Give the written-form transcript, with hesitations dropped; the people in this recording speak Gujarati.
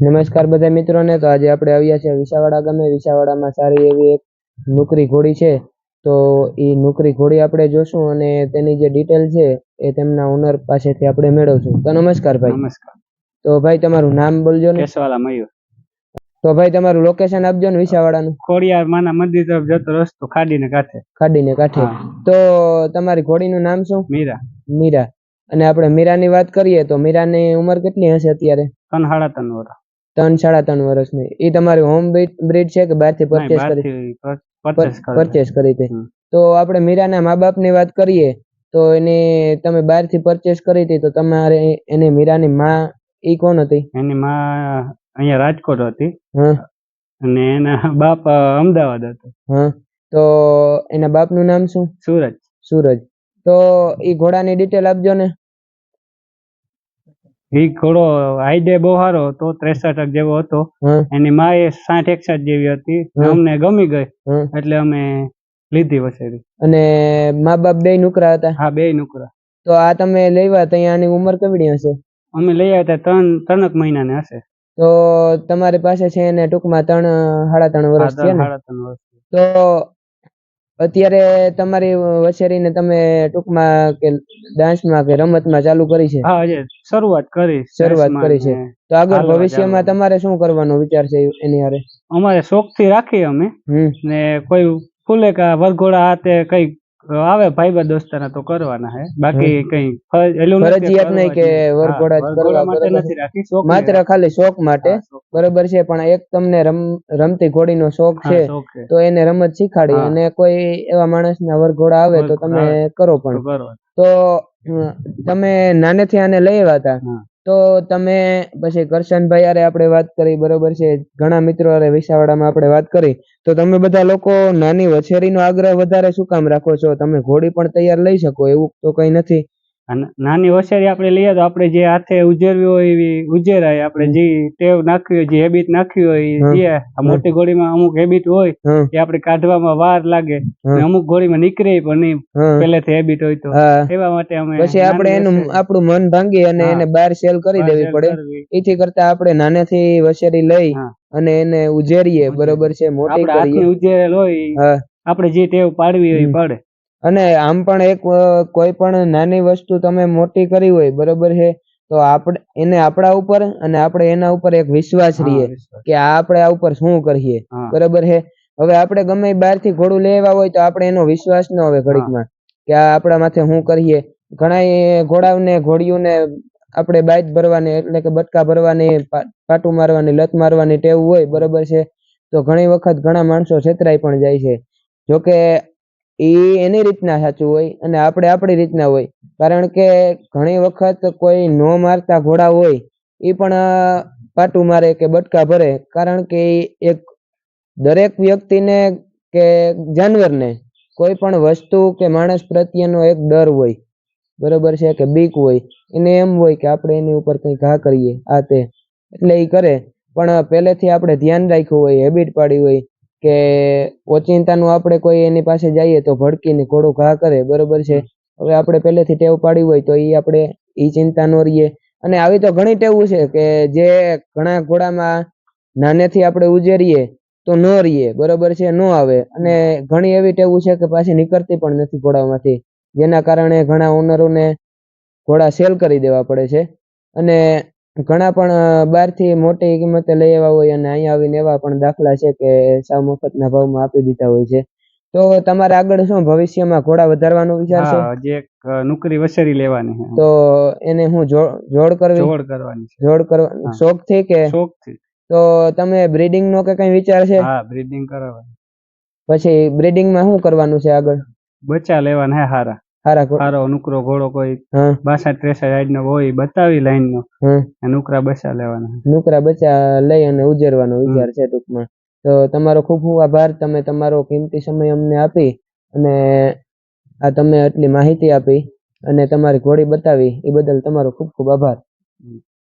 નમસ્કાર બધા મિત્રોને. તો આજે આપણે આવ્યા છે વિસાવાડા ગામે. વિસાવાડામાં સારી એવી એક નુકરી ઘોડી છે. તો એ નુકરી ઘોડી આપણે જોશું અને તેની જે ડિટેલ છે એ તેમના ઓનર પાસેથી આપણે મેળવશું. તો નમસ્કાર ભાઈ. નમસ્કાર. તો ભાઈ તમારું નામ બોલજો ને. કેશવાલા મયુર. તો ભાઈ તમારું લોકેશન આપજો ને વિસાવાડાનું. ખોડિયાર માના મંદિર તરફ જતો રસ્તો ખાડીને કાંઠે. ખાડીને કાંઠે. તો તમારી ઘોડીનું નામ શું? મીરા. મીરા. અને આપણે મીરાની વાત કરીએ તો મીરાની ઉંમર કેટલી હશે અત્યારે? 3.5 વર્ષ. 3-3.5 વર્ષની. એ તમારી હોમ બ્રીડ છે કે બહારથી પરચેસ કરી હતી? તો આપણે મીરાના મા બાપની વાત કરીએ તો એની તમે બહારથી પરચેસ કરી હતી તો તમારે એની મીરાની માં ઈ કોણ હતી? એની માં અહીંયા રાજકોટ હતી. અને એના બાપ અમદાવાદ હતો. તો એના બાપનું નામ શું? સૂરજ. સૂરજ. તો ઈ ઘોડાની ડિટેલ આપજો ને. ઈ ઘોડો હાઈડે બહુ સારો હતો, 63 જેવો હતો. એની માં એ 60-61 જેવી હતી. અમને ગમી ગઈ એટલે અમે લીધી વસેરી. અને મા બાપ બે નુકરા હતા? હા, બે નુકરા. તો આ તમે લેવા ત્યાં આની ઉંમર કેવડી હશે? અમે લઈ આવ્યા 3 મહિનાની હશે. તો તમારી પાસે છે એને ટૂંકમાં 3-3.5 વર્ષ છે ને? 3.5 વર્ષ. તો અત્યારે તમારી વછેરીને તમે ટૂંકમાં કે ડાન્સમાં કે રમતમાં ચાલુ કરી છે? હા, હજી શરૂઆત કરી છે. તો આગળ ભવિષ્યમાં તમારે શું કરવાનો વિચાર છે એની હારે? અમારે શોખથી રાખીએ અમે. ને કોઈ ફૂલે કા વરઘોડા હાથે કઈ આવે ભાઈબંધ દોસ્તાના તો કરવાના હે. બાકી કઈ ફરજિયાત નહીં કે વરઘોડા કરવા નથી રાખી. માત્ર ખાલી શોખ માટે. બરોબર છે. પણ એક તમને રમતી ઘોડીનો શોખ છે તો એને રમત શીખાડી અને કોઈ એવા માણસના વરઘોડા આવે તો તમે કરો પણ. તો તમે નાનેથી આને લઈ આવ્યા હતા તો તમે પછી કરશનભાઈ હારે આપણે વાત કરી, બરોબર છે, ઘણા મિત્રો હારે વિસાવાડામાં આપણે વાત કરી. તો તમે બધા લોકો નાની વછેરીનો આગ્રહ વધારે શું કામ રાખો છો? તમે ઘોડી પણ તૈયાર લઈ શકો એવું તો કઈ નથી. નાની વછેરી આપણે લઈએ તો આપણે જે હાથે ઉજેરવી હોય એવી ઉજેરાય. આપણે જે ટેવ નાખવી હોય, જે હેબિટ નાખવી હોય, એ મોટી ઘોડીમાં અમુક હેબિટ હોય એ આપણે કાઢવામાં વાર લાગે. અમુક ઘોડીમાં નીકળે પણ નહીં પહેલેથી હેબિટ હોય તો. એવા માટે અમે પછી આપણે એનું આપણું મન ભાંગી અને એને બહાર સેલ કરી દેવી પડે. એથી કરતા આપણે નાનેથી વછેરી લઈ અને એને ઉજેરીએ, બરોબર છે, મોટી કરીએ. ઉજેરેલ હોય આપણે જે ટેવ પાડવી હોય પડે. અને આમ પણ એક કોઈ પણ નાની વસ્તુ તમે મોટી કરી હોય, બરોબર છે, તો આપણે એને આપણા ઉપર અને આપણે એના ઉપર એક વિશ્વાસ રહીએ કે આપણે આ ઉપર શું કરીએ, બરોબર છે. હવે આપણે ગમે બહારથી ઘોડું લેવા હોય તો આપણે એનો વિશ્વાસ ન આવે ઘડીકમાં કે આ આપણા માથે શું કરીએ. ઘણા ઘોડાઓને ઘોડીઓને આપણે બાઈટ ભરવાની એટલે કે બટકા ભરવાની, પાટું મારવાની, લત મારવાની ટેવ હોય, બરોબર છે. તો ઘણી વખત ઘણા માણસો છેતરાઈ પણ જાય છે. જોકે એ એની રીતના સાચું હોય અને આપણે આપણી રીતના હોય. કારણ કે ઘણી વખત કોઈ નો મારતા ઘોડા હોય એ પણ પાટું મારે કે બટકા ભરે. કારણ કે એક દરેક વ્યક્તિને કે જાનવરને કોઈ પણ વસ્તુ કે માણસ પ્રત્યેનો એક ડર હોય, બરોબર છે, કે બીક હોય. એને એમ હોય કે આપણે એની ઉપર કઈ ઘા કરીએ આ તે, એટલે એ કરે. પણ પહેલેથી આપણે ધ્યાન રાખ્યું હોય, હેબિટ પાડી હોય કે ઓચિંતાનું આપણે કોઈ એની પાસે જઈએ તો ભડકીને ઘોડો ઘા કરે, બરોબર છે. હવે આપણે પહેલેથી ટેવ પાડી હોય તો આપણે એ ચિંતા ન રહીએ. અને આવી તો ઘણી ટેવું છે કે જે ઘણા ઘોડામાં નાનેથી આપણે ઉજેરીએ તો ન રહીએ, બરોબર છે, ન આવે. અને ઘણી એવી ટેવું છે કે પાછી નીકળતી પણ નથી ઘોડામાંથી, જેના કારણે ઘણા ઓનરોને ઘોડા સેલ કરી દેવા પડે છે. અને ઘણા પણ બહારથી મોટી કિંમતે લઈ આવ્યા હોય અને અહીંયા આવીને એવા પણ દાખલા છે કે સાવ મફતના ભાવમાં આપી દીધા હોય છે. તો તમારે આગળ શું ભવિષ્યમાં ઘોડા વધારવાનો વિચાર છે? જે નુકરી વછેરી લેવાની છે. તો એને હું જોડ કરવી? જોડ કરવાની શોખથી કે? શોખથી. તો તમે બ્રીડિંગ નો કે કઈ વિચાર છે? હા, બ્રીડિંગ કરાવવાની. પછી બ્રીડિંગમાં શું કરવાનું છે આગળ? બચ્ચા લેવાના હે હારા. સારો નુકરો ઘોડો કોઈ 62-63 નો હોય બતાવી લાઈન નો, નુકરા બચ્ચા લેવાના. નુકરા બચ્ચા લઈ અને ઉજેરવાનો વિચાર છે ટૂંકમાં. તો તમારો ખૂબ ખૂબ આભાર. તમે તમારો કિંમતી સમય અમને આપી અને આ તમે આટલી માહિતી આપી અને તમારી ઘોડી બતાવી એ બદલ તમારો ખૂબ ખૂબ આભાર.